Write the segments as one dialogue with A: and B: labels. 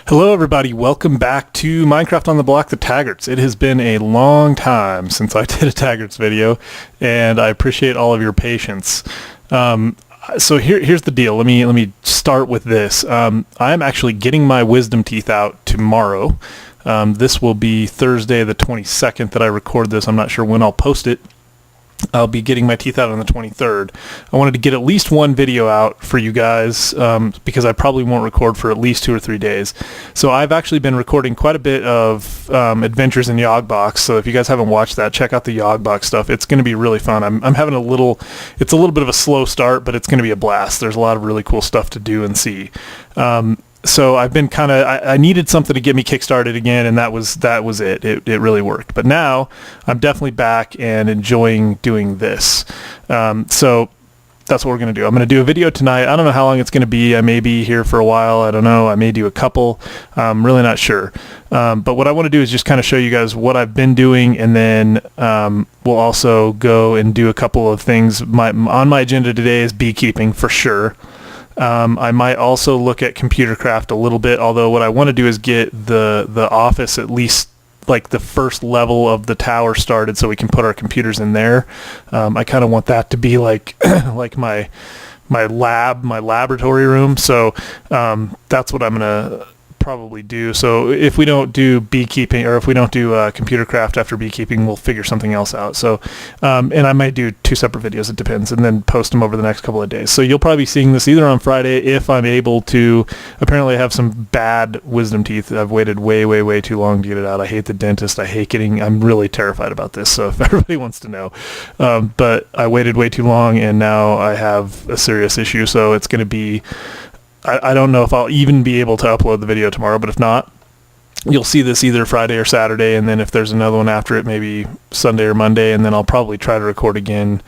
A: Hello everybody, welcome back to Minecraft on the Block, the Taggarts. It has been a long time since I did a Taggarts video, and I appreciate all of your patience. So here's the deal. Let me start with this. I'm actually getting my wisdom teeth out tomorrow. This will be Thursday the 22nd that I record this. I'm not sure when I'll post it. I'll be getting my teeth out on the 23rd. I wanted to get at least one video out for you guys because I probably won't record for at least 2 or 3 days. So I've actually been recording quite a bit of adventures in Yogbox. So if you guys haven't watched that, check out the Yogbox stuff. It's going to be really fun. I'm having it's a little bit of a slow start, but it's going to be a blast. There's a lot of really cool stuff to do and see. So I've been I needed something to get me kickstarted again, and that was it. It really worked. But now I'm definitely back and enjoying doing this. So that's what we're going to do. I'm going to do a video tonight. I don't know how long it's going to be. I may be here for a while. I don't know. I may do a couple. I'm really not sure. But what I want to do is just kind of show you guys what I've been doing, and then we'll also go and do a couple of things. On my agenda today is beekeeping for sure. I might also look at computer craft a little bit, although what I want to do is get the office at least like the first level of the tower started so we can put our computers in there. I kind of want that to be like like my laboratory room. So that's what I'm going to probably do. So if we don't do beekeeping, or if we don't do computer craft after beekeeping, we'll figure something else out. So and I might do 2 separate videos, it depends, and then post them over the next couple of days. So you'll probably be seeing this either on Friday if I'm able to. Apparently I have some bad wisdom teeth. I've waited way too long to get it out. I hate the dentist. I'm really terrified about this, so if everybody wants to know. But I waited way too long, and now I have a serious issue, so it's going to be, I don't know if I'll even be able to upload the video tomorrow, but if not, you'll see this either Friday or Saturday, and then if there's another one after it, maybe Sunday or Monday, and then I'll probably try to record again.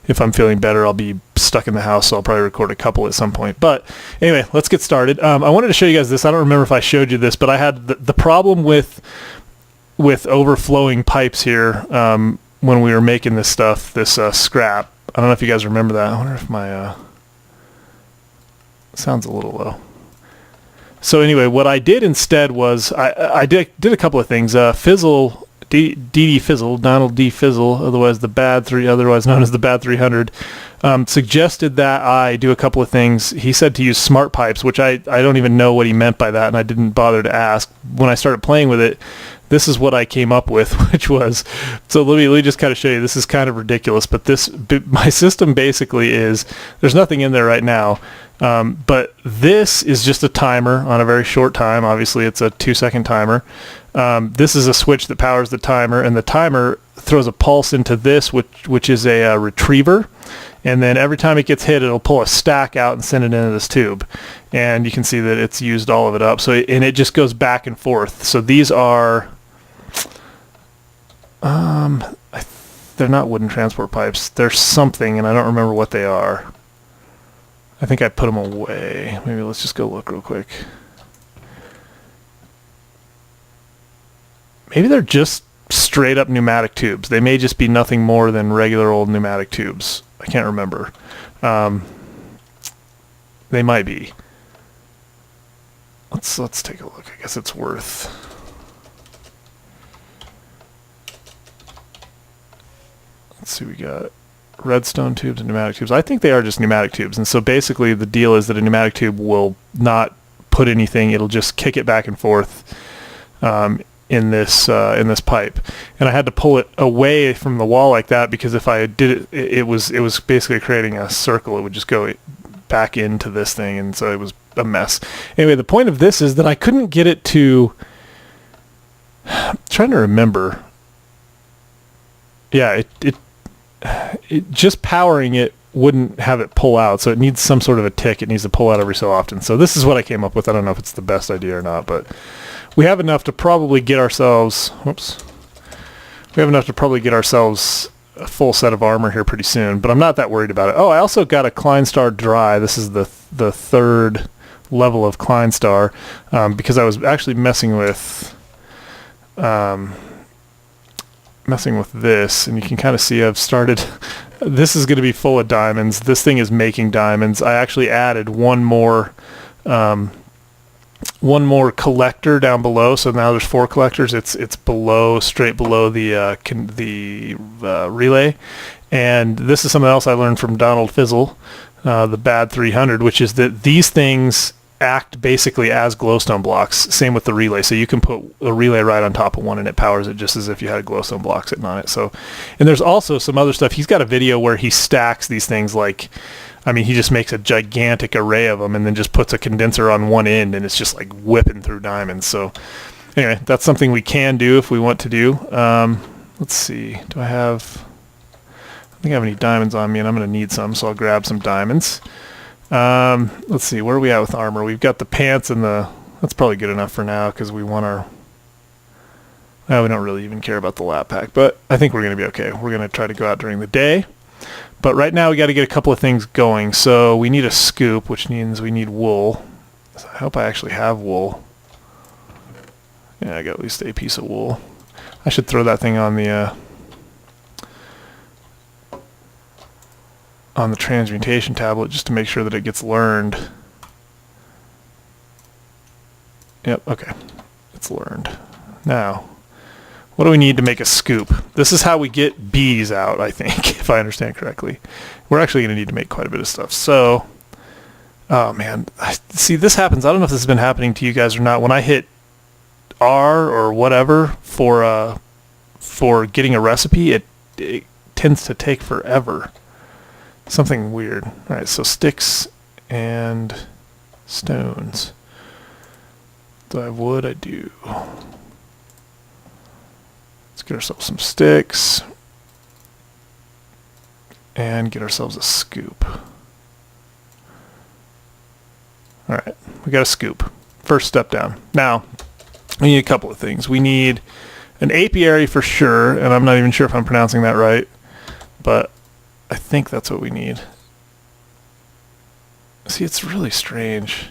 A: If I'm feeling better, I'll be stuck in the house, so I'll probably record a couple at some point. But anyway, let's get started. I wanted to show you guys this. I don't remember if I showed you this, but I had the problem with overflowing pipes here when we were making this stuff, this scrap. I don't know if you guys remember that. I wonder if my... sounds a little low. So anyway, what I did instead was I did a couple of things. Fizzle, D.D. Fizzle, Donald D. Fizzle, otherwise known as the Bad 300, suggested that I do a couple of things. He said to use smart pipes, which I don't even know what he meant by that, and I didn't bother to ask. When I started playing with it, this is what I came up with, which was, so let me just kind of show you. This is kind of ridiculous, but my system basically is, there's nothing in there right now, but this is just a timer on a very short time. Obviously, it's a 2-second timer. This is a switch that powers the timer, and the timer throws a pulse into this, which is a retriever. And then every time it gets hit, it'll pull a stack out and send it into this tube. And you can see that it's used all of it up. And it just goes back and forth. So these are, they're not wooden transport pipes. They're something, and I don't remember what they are. I think I put them away. Maybe let's just go look real quick. Maybe they're just straight up pneumatic tubes. They may just be nothing more than regular old pneumatic tubes. I can't remember. They might be. Let's take a look. I guess it's worth. Let's see. We got redstone tubes and pneumatic tubes. I think they are just pneumatic tubes. And so basically, the deal is that a pneumatic tube will not put anything. It'll just kick it back and forth. In this pipe, and I had to pull it away from the wall like that, because if I did it was basically creating a circle. It would just go back into this thing, and so it was a mess. Anyway, the point of this is that I couldn't get it to, I'm trying to remember. Yeah, it just powering it wouldn't have it pull out, so it needs some sort of a tick. It needs to pull out every so often. So this is what I came up with. I don't know if it's the best idea or not, but we have enough to probably get ourselves, we have enough to probably get ourselves a full set of armor here pretty soon, but I'm not that worried about it. Oh, I also got a Kleinstar dry. This is the third level of Kleinstar, because I was actually messing with this, and you can kind of see I've started, this is going to be full of diamonds. This thing is making diamonds. I actually added one more one more collector down below. So now there's 4 collectors. It's below, straight below the relay. And this is something else I learned from Donald Fizzle, the Bad 300, which is that these things act basically as glowstone blocks. Same with the relay. So you can put a relay right on top of one and it powers it just as if you had a glowstone block sitting on it. So, and there's also some other stuff. He's got a video where he stacks these things like, I mean, he just makes a gigantic array of them and then just puts a condenser on one end and it's just like whipping through diamonds. So anyway, that's something we can do if we want to do. Let's see. I think I have any diamonds on me and I'm going to need some, so I'll grab some diamonds. Let's see, where are we at with armor? We've got the pants and that's probably good enough for now because we want we don't really even care about the lap pack, but I think we're going to be okay. We're going to try to go out during the day, but right now we got to get a couple of things going. So we need a scoop, which means we need wool. I hope I actually have wool. Yeah, I got at least a piece of wool. I should throw that thing on the transmutation tablet just to make sure that it gets learned. Yep, okay. It's learned. Now, what do we need to make a scoop? This is how we get bees out, I think, if I understand correctly. We're actually going to need to make quite a bit of stuff. So, oh man, see, this happens. I don't know if this has been happening to you guys or not. When I hit R or whatever for getting a recipe, it tends to take forever. Something weird. All right, so sticks and stones. Do I have wood? I do. Let's get ourselves some sticks and get ourselves a scoop. All right, we got a scoop. First step down. Now, we need a couple of things. We need an apiary for sure, and I'm not even sure if I'm pronouncing that right, but I think that's what we need. See, it's really strange.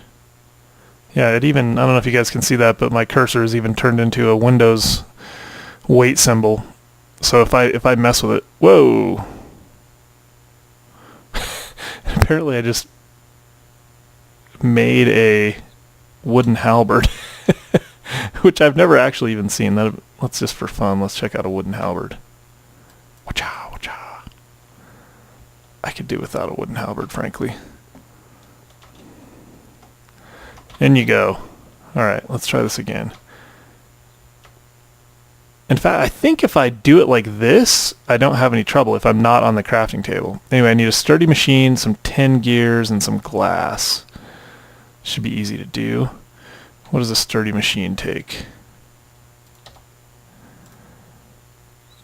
A: Yeah, I don't know if you guys can see that, but my cursor is even turned into a Windows weight symbol. So if I mess with it, whoa! Apparently I just made a wooden halberd, which I've never actually even seen. Let's just for fun, let's check out a wooden halberd. Wacha, wacha. I could do without a wooden halberd, frankly. In you go. Alright, let's try this again. In fact, I think if I do it like this, I don't have any trouble if I'm not on the crafting table. Anyway, I need a sturdy machine, some 10 gears, and some glass. Should be easy to do. What does a sturdy machine take?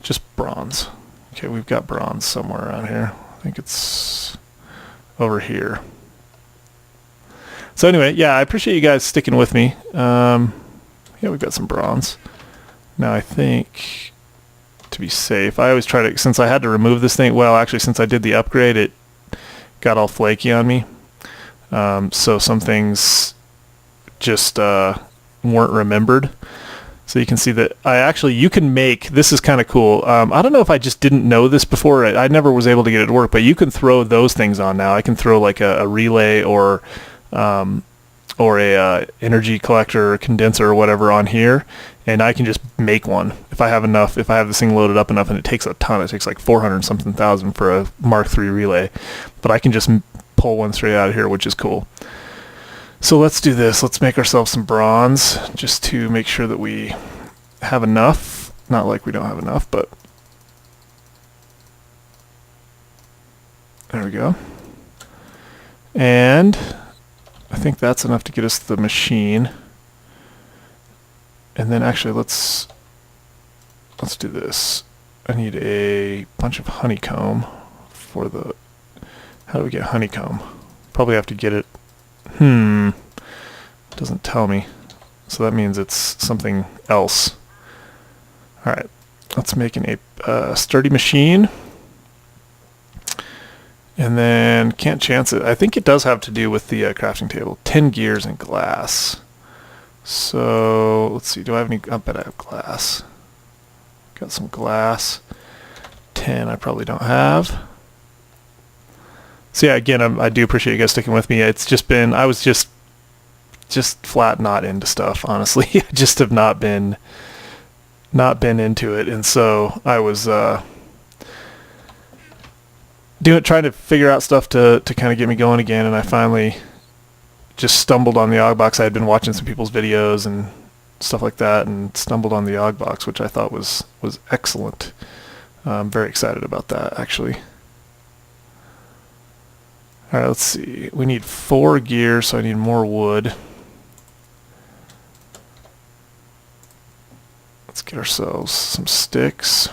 A: Just bronze. Okay, we've got bronze somewhere around here. I think it's over here. So anyway, yeah, I appreciate you guys sticking with me. Yeah, we've got some bronze. Now I think, to be safe, I always try to, since I had to remove this thing, well, actually, since I did the upgrade, it got all flaky on me. So some things just weren't remembered. So you can see that you can make, this is kind of cool. I don't know if I just didn't know this before. I never was able to get it to work, but you can throw those things on now. I can throw like a relay or a energy collector or condenser or whatever on here, and I can just make one if I have enough. If I have this thing loaded up enough, and it takes a ton. It takes like 400 something thousand for a Mark III relay, but I can just pull one straight out of here, which is cool. So let's do this. Let's make ourselves some bronze just to make sure that we have enough. Not like we don't have enough, but there we go. And I think that's enough to get us the machine. And then actually let's do this. I need a bunch of honeycomb for the, how do we get honeycomb? Probably have to get it, doesn't tell me. So that means it's something else. Alright, let's make a sturdy machine. And then, can't chance it. I think it does have to do with the crafting table. 10 gears and glass. So, let's see, do I have any, I bet I have glass. Got some glass. 10 I probably don't have. So yeah, again, I do appreciate you guys sticking with me. It's just been, I was just just flat not into stuff, honestly. I just have not been into it, and so I was trying to figure out stuff to kind of get me going again, and I finally just stumbled on the Ogbox. I had been watching some people's videos and stuff like that, and stumbled on the Ogbox, which I thought was excellent. I'm very excited about that, actually. All right, let's see. We need 4 gears, so I need more wood. Let's get ourselves some sticks.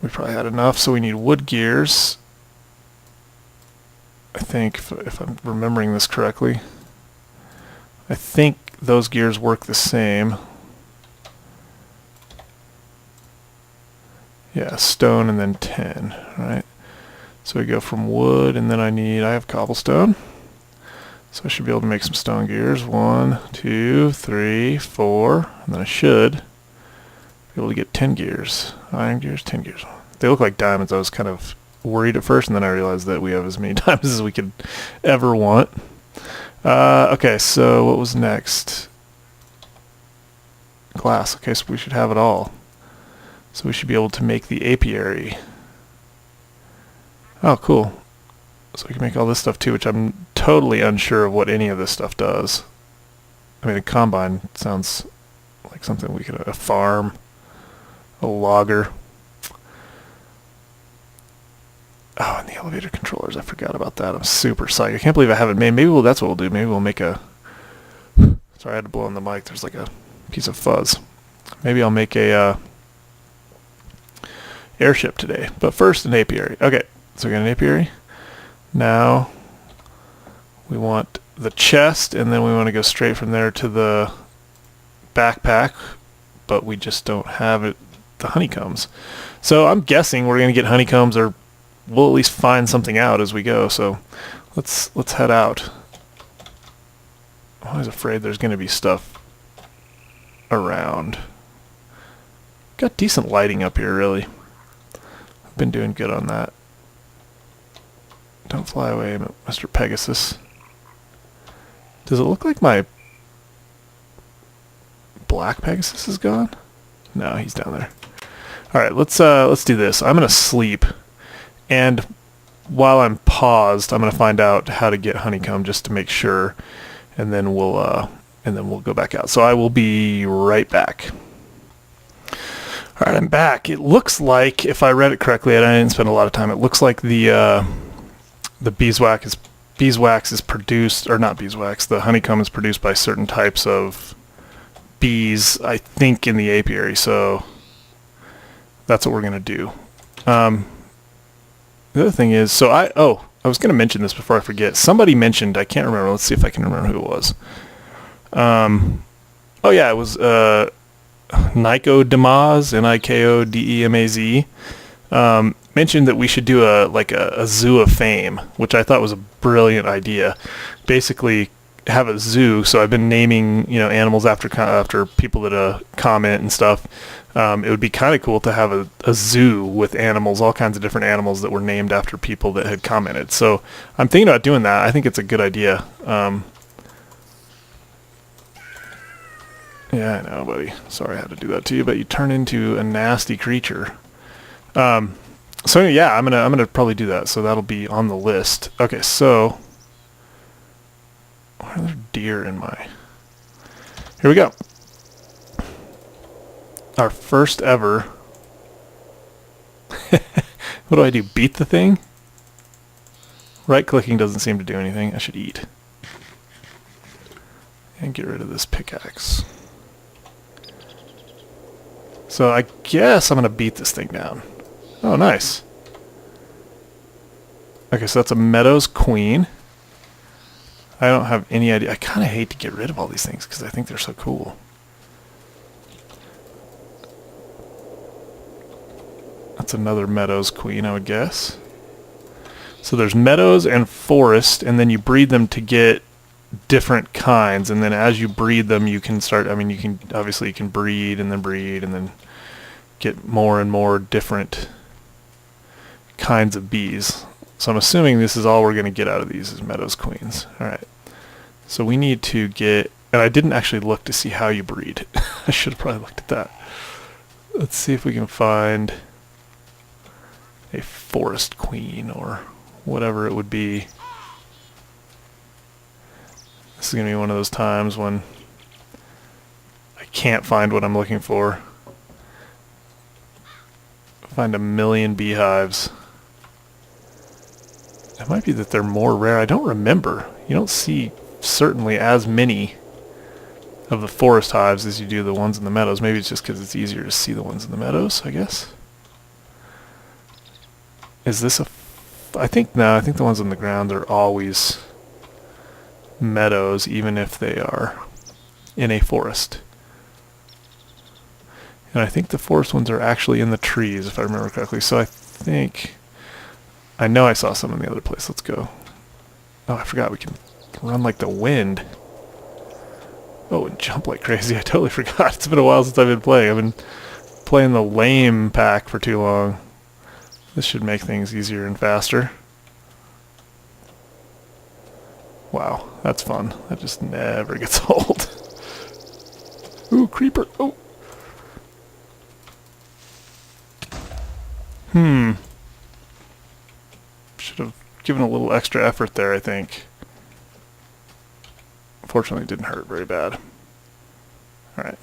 A: We probably had enough, so we need wood gears. I think, if I'm remembering this correctly, I think those gears work the same. Yeah, stone and then 10, right? So we go from wood, and then I have cobblestone. So I should be able to make some stone gears. 1, 2, 3, 4, and then I should be able to get 10 gears. Iron gears, 10 gears. They look like diamonds. I was kind of worried at first, and then I realized that we have as many diamonds as we could ever want. Okay, so what was next? Glass. Okay, so we should have it all. So we should be able to make the apiary. Oh, cool. So we can make all this stuff too, which I'm totally unsure of what any of this stuff does. I mean, a combine sounds like something we could, a farm, a logger. Oh, and the elevator controllers, I forgot about that. I'm super psyched. I can't believe I haven't made, maybe that's what we'll do. Maybe we'll make a, sorry, I had to blow on the mic. There's like a piece of fuzz. Maybe I'll make a airship today. But first, an apiary. Okay. So we got an apiary. Now we want the chest, and then we want to go straight from there to the backpack, but we just don't have it, the honeycombs. So I'm guessing we're going to get honeycombs, or we'll at least find something out as we go. So let's head out. I'm always afraid there's going to be stuff around. Got decent lighting up here, really. I've been doing good on that. Don't fly away, Mr. Pegasus. Does it look like my black Pegasus is gone? No, he's down there. All right, let's do this. I'm gonna sleep, and while I'm paused, I'm gonna find out how to get honeycomb just to make sure, and then we'll go back out. So I will be right back. All right, I'm back. It looks like, if I read it correctly, and I didn't spend a lot of time, it looks like the beeswax is produced, or not beeswax, the honeycomb is produced by certain types of bees, I think, in the apiary. So that's what we're going to do. The other thing is, so I was going to mention this before I forget. Somebody mentioned, I can't remember, let's see if I can remember who it was. Oh yeah, it was Nicodemaz, Nikodemaz. Mentioned that we should do a zoo of fame, which I thought was a brilliant idea. Basically, have a zoo. So I've been naming animals after people that comment and stuff. It would be kind of cool to have a zoo with animals, all kinds of different animals that were named after people that had commented. So I'm thinking about doing that. I think it's a good idea. Yeah, I know, buddy. Sorry I had to do that to you, but you turn into a nasty creature. So yeah, I'm gonna probably do that. So that'll be on the list. Okay, so why are there deer in my? Here we go. Our first ever. What do I do? Beat the thing? Right clicking doesn't seem to do anything. I should eat and get rid of this pickaxe. So I guess I'm gonna beat this thing down. Oh, nice. Okay, so that's a Meadows Queen. I don't have any idea. I kind of hate to get rid of all these things because I think they're so cool. That's another Meadows Queen, I would guess. So there's Meadows and Forest, and then you breed them to get different kinds, and then as you breed them, you can start, you can breed and then get more and more different kinds of bees. So I'm assuming this is all we're going to get out of these is meadows queens. All right. So we need to get, and I didn't actually look to see how you breed. I should have probably looked at that. Let's see if we can find a forest queen or whatever it would be. This is going to be one of those times when I can't find what I'm looking for. Find a million beehives. It might be that they're more rare. I don't remember. You don't see certainly as many of the forest hives as you do the ones in the meadows. Maybe it's just because it's easier to see the ones in the meadows, I guess. Is this a... I think the ones on the ground are always meadows, even if they are in a forest. And I think the forest ones are actually in the trees, if I remember correctly. So I think... I know I saw some in the other place. Let's go. Oh, I forgot we can run like the wind. Oh, and jump like crazy. I totally forgot. It's been a while since I've been playing. I've been playing the lame pack for too long. This should make things easier and faster. Wow, that's fun. That just never gets old. Ooh, creeper. Oh. Should have given a little extra effort there, I think. Fortunately, it didn't hurt very bad. Alright.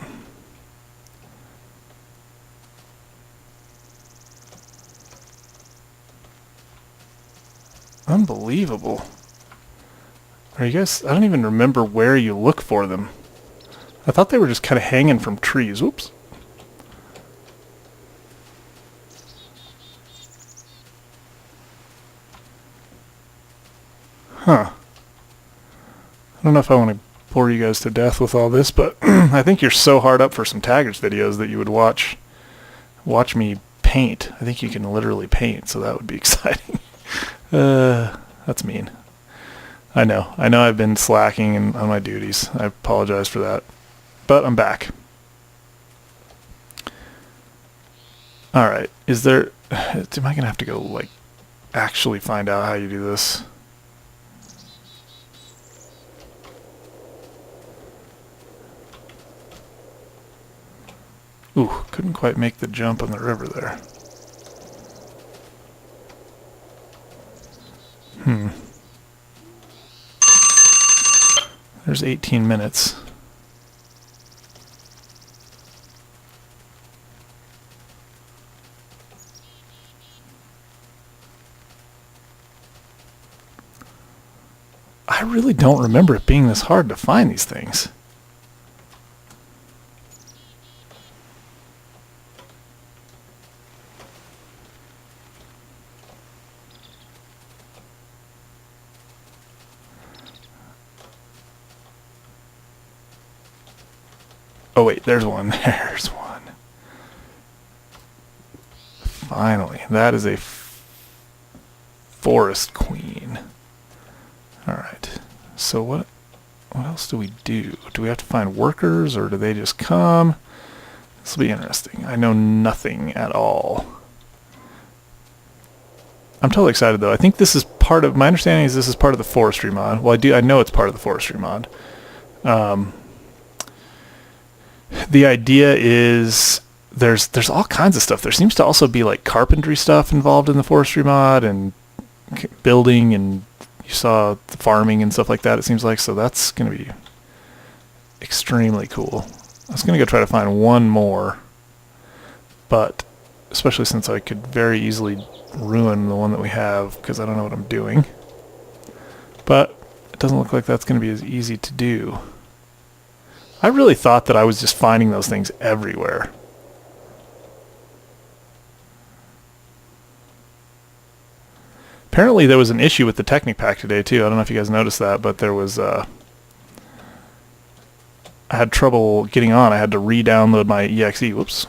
A: Unbelievable. Are you guys... I don't even remember where you look for them. I thought they were just kind of hanging from trees. Oops. Huh. I don't know if I want to bore you guys to death with all this, but I think you're so hard up for some Taggart's videos that you would watch me paint. I think you can literally paint, so that would be exciting. That's mean. I know I've been slacking on my duties. I apologize for that. But I'm back. Alright, is there... Am I going to have to go, like, actually find out how you do this? Ooh, couldn't quite make the jump on the river there. There's 18 minutes. I really don't remember it being this hard to find these things. Oh wait, there's one. There's one. Finally, that is a forest queen. Alright, so what else do we do? Do we have to find workers, or do they just come? This will be interesting. I know nothing at all. I'm totally excited though. I think this is part of, my understanding is this is part of the forestry mod. Well, I know it's part of the forestry mod. The idea is there's all kinds of stuff. There seems to also be like carpentry stuff involved in the forestry mod, and building, and you saw the farming and stuff like that, it seems like. So that's going to be extremely cool. I was going to go try to find one more, but especially since I could very easily ruin the one that we have because I don't know what I'm doing. But it doesn't look like that's going to be as easy to do. I really thought that I was just finding those things everywhere. Apparently there was an issue with the Technic pack today too. I don't know if you guys noticed that, but there was I had trouble getting on. I had to re-download my exe. Whoops.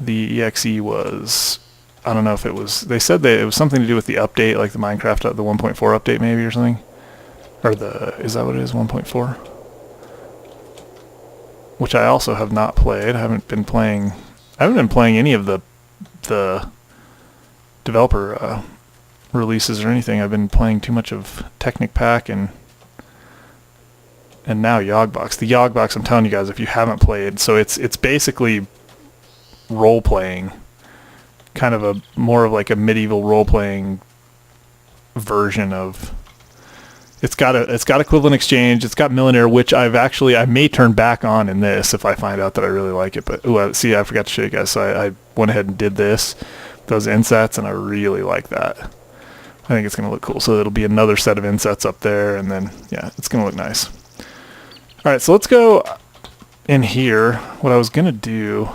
A: The exe was, I don't know if it was, they said that it was something to do with the update, like the Minecraft, the 1.4 update maybe or something. Or is that what it is, 1.4? Which I also have not played. I haven't been playing any of the developer releases or anything. I've been playing too much of Technic Pack and now Yogbox. The Yogbox, I'm telling you guys, if you haven't played, so it's basically role playing, kind of a more of like a medieval role playing version of. It's got equivalent exchange. It's got Millionaire, which I may turn back on in this if I find out that I really like it. But see, I forgot to show you guys. So I went ahead and did those insets, and I really like that. I think it's going to look cool. So it'll be another set of insets up there, and then yeah, it's going to look nice. All right, so let's go in here. What I was going to do,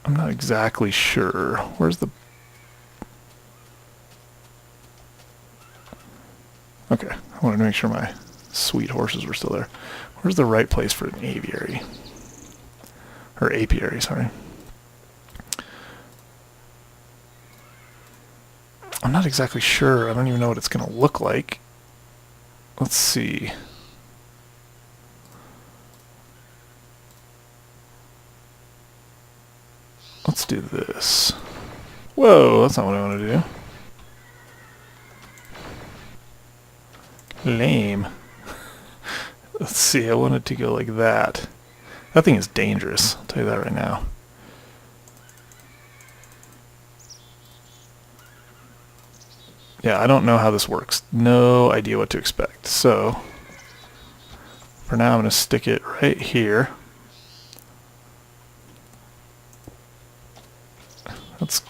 A: I'm not exactly sure. Where's the... Okay, I wanted to make sure my sweet horses were still there. Where's the right place for an aviary? Or apiary, sorry. I'm not exactly sure. I don't even know what it's going to look like. Let's see. Let's do this. Whoa, that's not what I want to do. Lame. Let's see, I wanted to go like that. That thing is dangerous, I'll tell you that right now. Yeah, I don't know how this works. No idea what to expect. So, for now I'm going to stick it right here. That's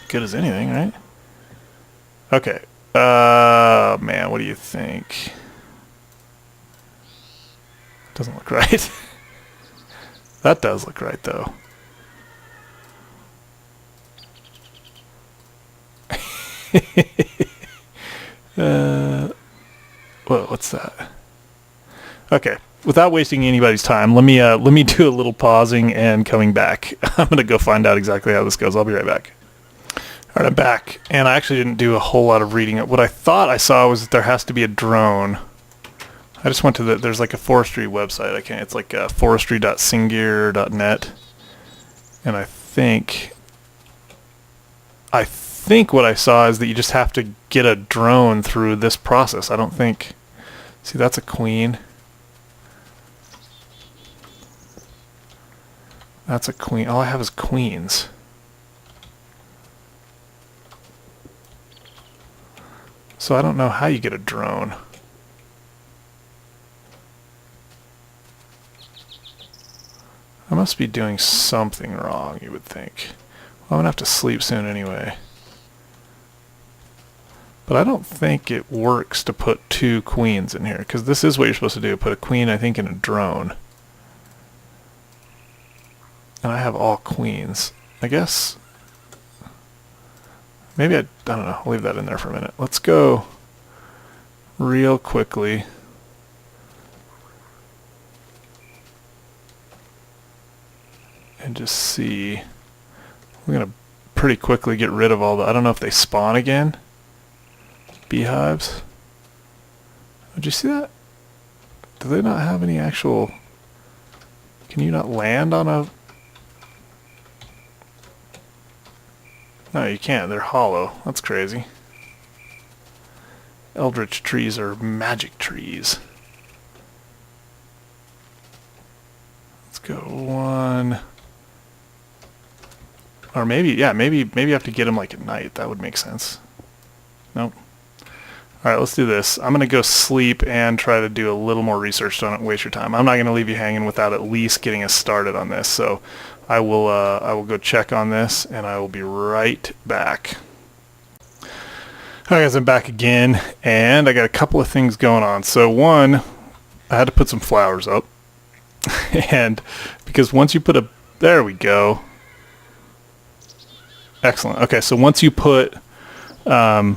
A: good as anything, right? Okay. Man, what do you think? Doesn't look right. That does look right, though. Whoa, what's that? Okay, without wasting anybody's time, let me do a little pausing and coming back. I'm gonna go find out exactly how this goes. I'll be right back. All right, I'm back, and I actually didn't do a whole lot of reading. What I thought I saw was that there has to be a drone. I just went to there's like a forestry website. It's like forestry.singear.net, and I think what I saw is that you just have to get a drone through this process. I don't think... See, that's a queen. That's a queen. All I have is queens. So I don't know how you get a drone. I must be doing something wrong, you would think. Well, I'm going to have to sleep soon anyway. But I don't think it works to put two queens in here, because this is what you're supposed to do. Put a queen, I think, in a drone. And I have all queens. I guess... Maybe I don't know. I'll leave that in there for a minute. Let's go real quickly. And just see. We're going to pretty quickly get rid of all the... I don't know if they spawn again. Beehives. Did you see that? Do they not have any actual... Can you not land on a... No, you can't. They're hollow. That's crazy. Eldritch trees are magic trees. Let's go one... Or maybe, yeah, maybe you have to get them like at night. That would make sense. Nope. Alright, let's do this. I'm going to go sleep and try to do a little more research. Don't waste your time. I'm not going to leave you hanging without at least getting us started on this. So I will go check on this, and I will be right back. Alright guys, I'm back again, and I got a couple of things going on. So one, I had to put some flowers up. And because once you put a... There we go. Excellent. Okay, so once you put a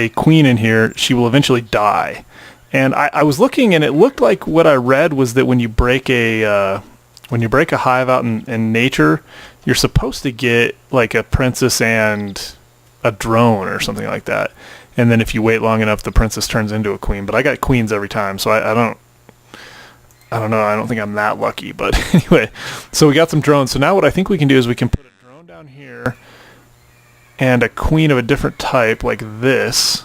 A: queen in here, she will eventually die. And I was looking, and it looked like what I read was that when you break a hive out in nature, you're supposed to get like a princess and a drone or something like that. And then if you wait long enough, the princess turns into a queen. But I got queens every time, so I I don't know. I don't think I'm that lucky, but anyway. So we got some drones. So now what I think we can do is we can put a drone down here and a queen of a different type like this.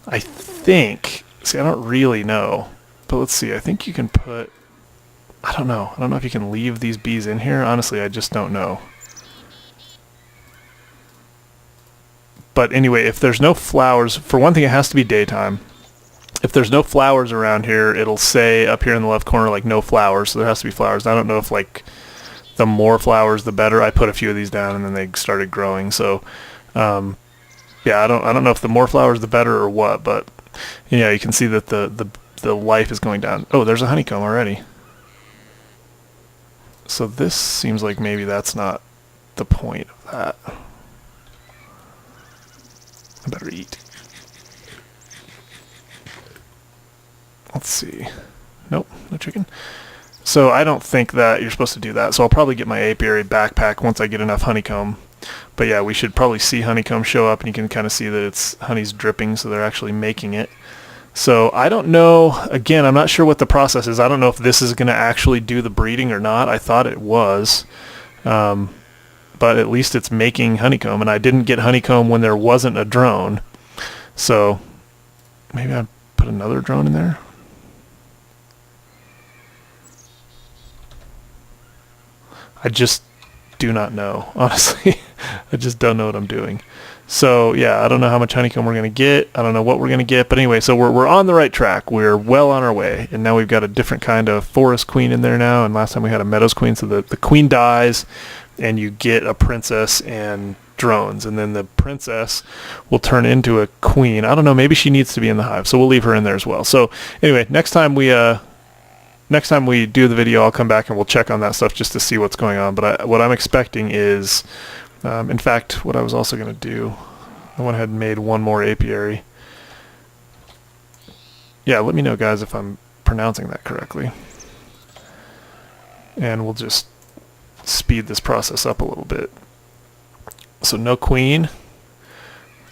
A: I think. See, I don't really know. But let's see. I think you can put... I don't know. I don't know if you can leave these bees in here. Honestly, I just don't know. But anyway, if there's no flowers... For one thing, it has to be daytime. If there's no flowers around here, it'll say up here in the left corner, like, no flowers. So there has to be flowers. I don't know if, like, the more flowers, the better. I put a few of these down, and then they started growing. So, yeah, I don't know if the more flowers, the better or what. But, yeah, you can see that the life is going down. Oh, there's a honeycomb already. So this seems like maybe that's not the point of that. I better eat. Let's see. Nope, no chicken. So I don't think that you're supposed to do that. So I'll probably get my apiary backpack once I get enough honeycomb. But yeah, we should probably see honeycomb show up, and you can kind of see that it's honey's dripping, so they're actually making it. So I don't know. Again, I'm not sure what the process is. I don't know if this is going to actually do the breeding or not. I thought it was. But at least it's making honeycomb, and I didn't get honeycomb when there wasn't a drone. So maybe I'd put another drone in there. I just do not know, honestly. I just don't know what I'm doing. So yeah, I don't know how much honeycomb we're going to get. I don't know what we're going to get. But anyway, so we're on the right track. We're well on our way. And now we've got a different kind of forest queen in there now. And last time we had a meadows queen. So the queen dies, and you get a princess and drones. And then the princess will turn into a queen. I don't know. Maybe she needs to be in the hive. So we'll leave her in there as well. So anyway, next time we do the video, I'll come back and we'll check on that stuff just to see what's going on. But what I'm expecting is... in fact, what I was also going to do, I went ahead and made one more apiary. Yeah, let me know, guys, if I'm pronouncing that correctly. And we'll just speed this process up a little bit. So no queen.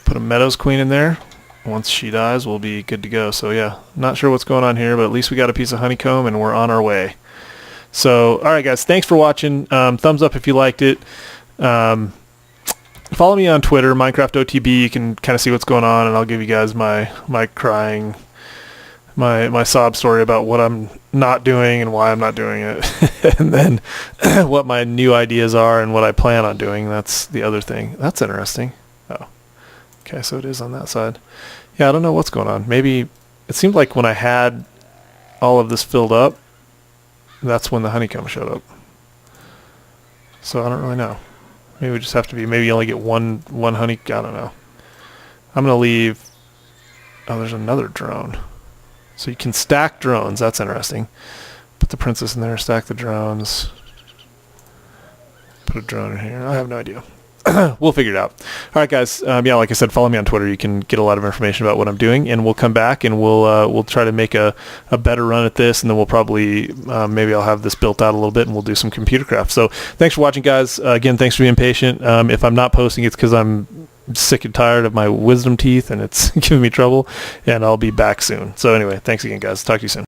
A: Put a meadows queen in there. Once she dies, we'll be good to go. So yeah, not sure what's going on here, but at least we got a piece of honeycomb and we're on our way. So, all right, guys, thanks for watching. Thumbs up if you liked it. Follow me on Twitter, Minecraft OTB. You can kind of see what's going on, and I'll give you guys my crying, my sob story about what I'm not doing and why I'm not doing it, and then what my new ideas are and what I plan on doing. That's the other thing. That's interesting. Oh, okay, so it is on that side. Yeah, I don't know what's going on. Maybe it seemed like when I had all of this filled up, that's when the honeycomb showed up. So I don't really know. Maybe we just have to be, maybe you only get one honey, I don't know. I'm going to leave, oh, there's another drone. So you can stack drones, that's interesting. Put the princess in there, stack the drones. Put a drone in here, I have no idea. We'll figure it out. All right, guys. Yeah, like I said, follow me on Twitter. You can get a lot of information about what I'm doing, and we'll come back and we'll try to make a better run at this, and then we'll probably maybe I'll have this built out a little bit, and we'll do some computer craft. So thanks for watching, guys. Again, thanks for being patient. If I'm not posting, it's because I'm sick and tired of my wisdom teeth, and it's giving me trouble. And I'll be back soon. So anyway, thanks again, guys. Talk to you soon.